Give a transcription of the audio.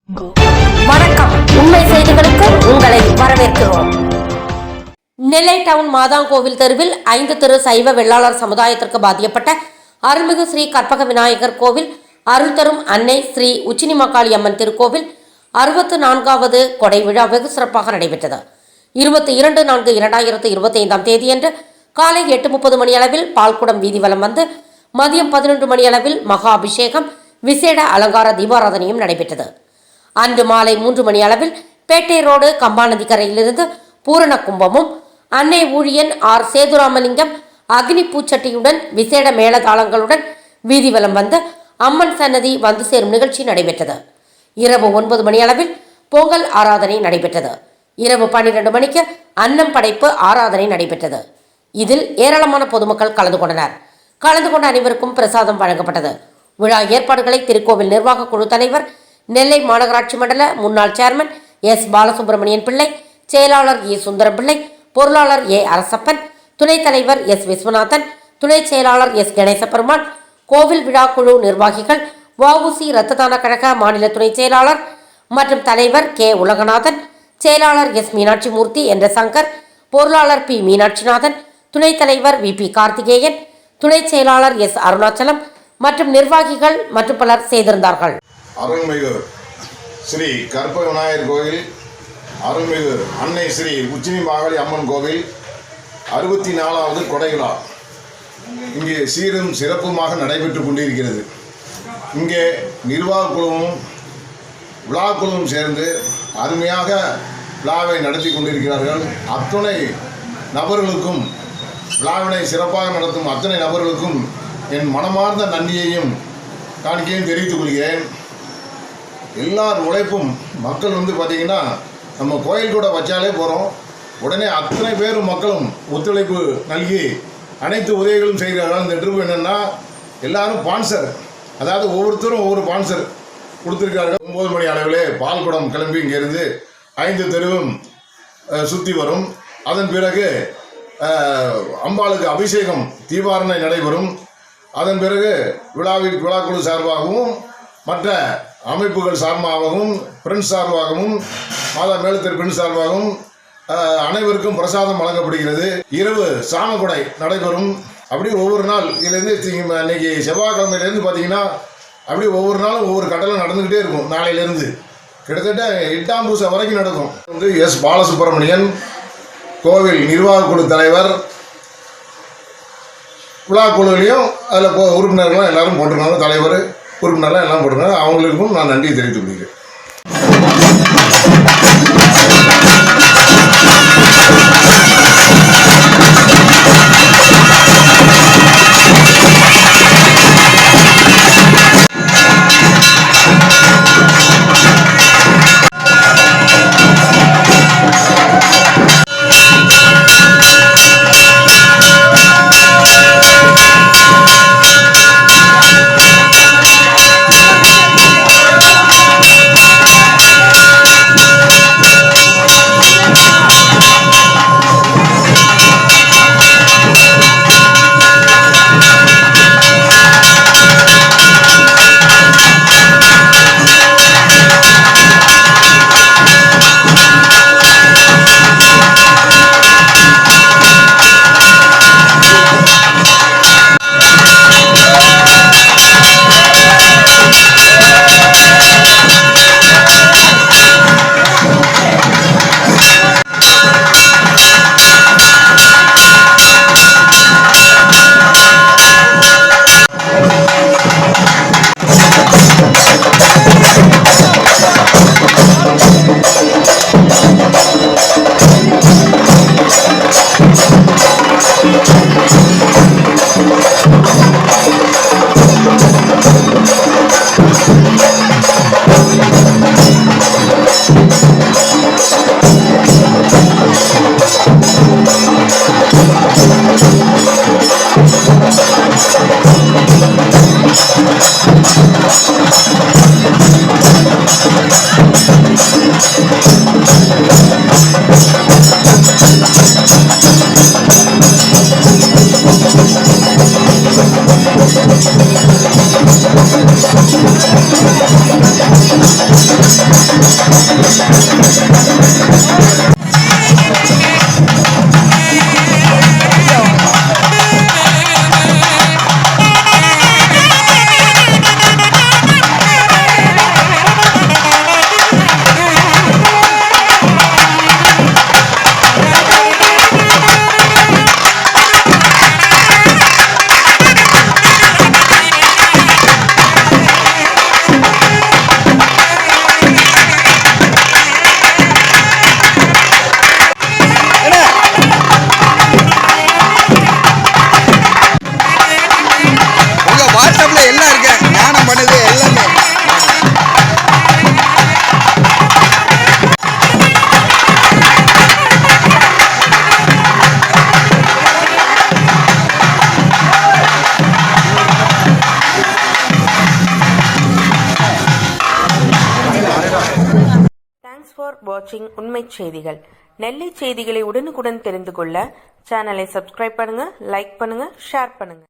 வணக்கம். உண்மை செய்திகளுக்கு உங்களை வரவேற்கிறோம். நெல்லை டவுன் மாதாங்கோவில் தெருவில் 5 தெரு சைவ வெள்ளாளர் சமுதாயத்திற்கு பாதிக்கப்பட்ட அருள்மிகு ஸ்ரீ கற்பக விநாயகர் கோவில், அருள் தரும் அன்னை ஸ்ரீ உச்சினிமாகாளி அம்மன் திருக்கோவில் 64வது கொடை விழா வெகு சிறப்பாக நடைபெற்றது. 22/4/2025 தேதியன்று காலை 8:30 மணியளவில் பால்குடம் வீதி வலம் வந்து மதியம் 11 மணியளவில் மகா அபிஷேகம், விசேட அலங்கார தீபாராதனையும் நடைபெற்றது. அன்று மாலை 3 மணி அளவில் பேட்டை ரோடு கம்பாநதி கரையிலிருந்து பூரண கும்பமும், அன்னை ஊழியன் ஆர் சேதுராமலிங்கம் அக்னி பூச்சட்டியுடன் விசேட மேளதாளங்களுடன் வீதி வலம் வந்து அம்மன் சன்னதி வந்து சேரும் நிகழ்ச்சி நடைபெற்றது. இரவு 9 மணி அளவில் பொங்கல் ஆராதனை நடைபெற்றது. இரவு 12 மணிக்கு அன்னம் படைப்பு ஆராதனை நடைபெற்றது. இதில் ஏராளமான பொதுமக்கள் கலந்து கொண்டனர். கலந்து கொண்ட அனைவருக்கும் பிரசாதம் வழங்கப்பட்டது. விழா ஏற்பாடுகளை திருக்கோவில் நிர்வாக குழு தலைவர், நெல்லை மாநகராட்சி மண்டல முன்னாள் சேர்மன் எஸ் பாலசுப்ரமணியன் பிள்ளை, செயலாளர் ஏ சுந்தரம் பிள்ளை, பொருளாளர் ஏ அரசப்பன், துணைத் தலைவர் எஸ் விஸ்வநாதன், துணை செயலாளர் எஸ் கணேசபெருமாள், கோவில் விழா குழு நிர்வாகிகள், வஉசி இரத்த தான கழக மாநில துணை செயலாளர் மற்றும் தலைவர் கே உலகநாதன், செயலாளர் எஸ் மீனாட்சி மூர்த்தி என்ற சங்கர், பொருளாளர் பி மீனாட்சிநாதன், துணைத் தலைவர் வி பி கார்த்திகேயன், துணை செயலாளர் எஸ் அருணாச்சலம் மற்றும் நிர்வாகிகள் மற்றும் பலர் செய்திருந்தார்கள். அருள்மிகு ஸ்ரீ கற்பக விநாயகர் கோவில், அருள்மிகு அன்னை ஸ்ரீ உச்சினிமாகாளி அம்மன் கோவில் 64வது கொடை விழா இங்கே சீரும் சிறப்புமாக நடைபெற்று கொண்டிருக்கிறது. இங்கே நிர்வாக குழுவும் விழா குழுவும் சேர்ந்து அருமையாக விழாவை நடத்தி கொண்டிருக்கிறார்கள். அத்துணை நபர்களுக்கும், விழாவினை சிறப்பாக நடத்தும் அத்தனை நபர்களுக்கும் என் மனமார்ந்த நன்றியையும் காணிக்கையும் தெரிவித்துக் கொள்கிறேன். எல்லார் உழைப்பும் மக்கள் பார்த்திங்கன்னா நம்ம கோயில் கூட வச்சாலே போகிறோம், உடனே அத்தனை பேரும் மக்களும் ஒத்துழைப்பு நல்கி அனைத்து உதவிகளும் செய்கிறார்கள். இந்த ட்ரிப் என்னென்னா எல்லாரும் ஸ்பான்சர், அதாவது ஒவ்வொருத்தரும் ஒவ்வொரு ஸ்பான்சர் கொடுத்துருக்கார்கள். 9 மணி அளவிலே பால்குடம் கிளம்பி இங்கேருந்து 5 தெருவும் சுற்றி வரும். அதன் பிறகு அம்பாளுக்கு அபிஷேகம் தீபாரணை நடைபெறும். அதன் பிறகு விழாக்குழு சார்பாகவும் மற்ற அமைப்புகள் சார்பாகவும் ஃப்ரெண்ட்ஸ் சார்பாகவும் மாதா மேலத்தெரு பெண் சார்பாகவும் அனைவருக்கும் பிரசாதம் வழங்கப்படுகிறது. இரவு சாமக்குடை நடைபெறும். அப்படி ஒவ்வொரு நாள் இதுலேருந்து இன்னைக்கு செவ்வாய்க்கிழமையிலேருந்து பார்த்தீங்கன்னா அப்படி ஒவ்வொரு நாளும் ஒவ்வொரு கட்டளை நடந்துக்கிட்டே இருக்கும். நாளையிலேருந்து கிட்டத்தட்ட 8ஆம் பூசை வரைக்கும் நடக்கும். எஸ் பாலசுப்ரமணியன் கோவில் நிர்வாக குழு தலைவர், விழா குழுவிலையும் அதில் உறுப்பினர்களும் எல்லாரும் போட்டிருக்காங்க, தலைவர் உறுப்பினர்லாம் எல்லாம் போட்டிருக்காங்க. அவங்களுக்கும் நான் நன்றி தெரிவித்துக் கொள்கிறேன். வாட்ஸ்அப்ல எல்லாம் இருக்கு, ஞானம் பண்ணுது எல்லாமே. தேங்க்ஸ் ஃபார் வாட்சிங் உண்மை செய்திகள். நெல்லை செய்திகளை உடனுக்குடன் தெரிந்து கொள்ள சேனலை சப்ஸ்கிரைப் பண்ணுங்க, லைக் பண்ணுங்க, ஷேர் பண்ணுங்க.